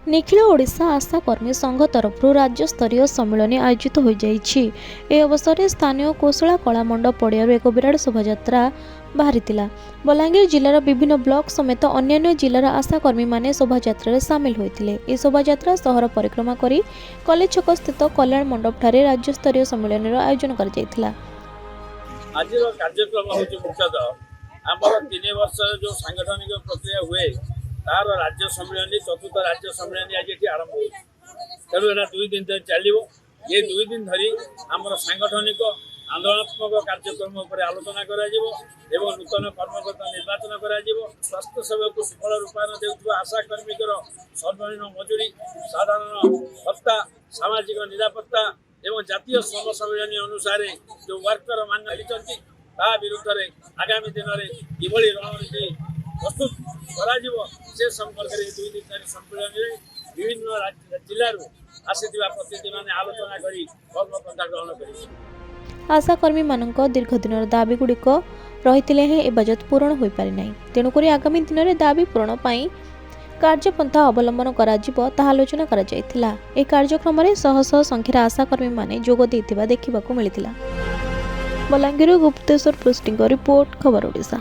निखिल ओडिशा आशा कर्मी संघ तरफ राज्य स्तरीय सम्मेलन आयोजित हो जाइछि। ए अवसर में स्थानीय कोसला कला मंडप पड़िया एक विराट शोभायात्रा बाहरी बलांगीर जिलार विभिन्न ब्लॉक समेत अन्य जिलार आशाकर्मी माने शोभायात्रा सामिल होते। ए शोभायात्रा सहर परिक्रमा करी कलेज छक स्थित कल्याण मंडप ठारे राज्य स्तरीय सम्मेलन आयोजन कर आज कार्यक्रम हूँ मुख्यतः आमर 3 वर्ष जो सांगठनिक प्रक्रिया हुए तार राज्य सम्मेलन चतुर्थ राज्य सम्मेलन आज ये आरंभ हो तेणु यहाँ 2 दिन तक चलो। ये 2 दिन धरी आमर सांगठनिक आंदोलनात्मक कार्यक्रम पर आलोचना करा नूतन कर्मकर्ता निर्वाचन कर स्वास्थ्य सेवा को सुफल रूपायन देउथबा आशाकर्मी सर्वनिम्न मजूरी साधारण भत्ता सामाजिक निरापत्ता एवं जातीय श्रम सम्मेलन अनुसार जो वर्कर मान ता विरुद्ध में आगामी दिन में किभली रणनीति प्रस्तुत कर संपर्क में 2 दिन सम्मेलन में विभिन्न जिलूर आसीथिबा प्रतिनिधि माने आलोचना करी कर्मपंथा ग्रहण कर आशाकर्मी मानक दीर्घ दिन दाबी गुड़िक रही ए बजट पूरण हो पारि नाही। तेणुक आगामी दिन में दाबी पूरण पाई कार्यपंथा अवलंबन कराजिबो ताहा आलोचना करा जायथिला। ए कार्यक्रम में शह शह संख्यार आशाकर्मी माने जोग देथिबा देखिबाकू मिलिथिला। बलांगीर गुप्तेश्वर पृष्टिंग रिपोर्ट खबर ओडिशा।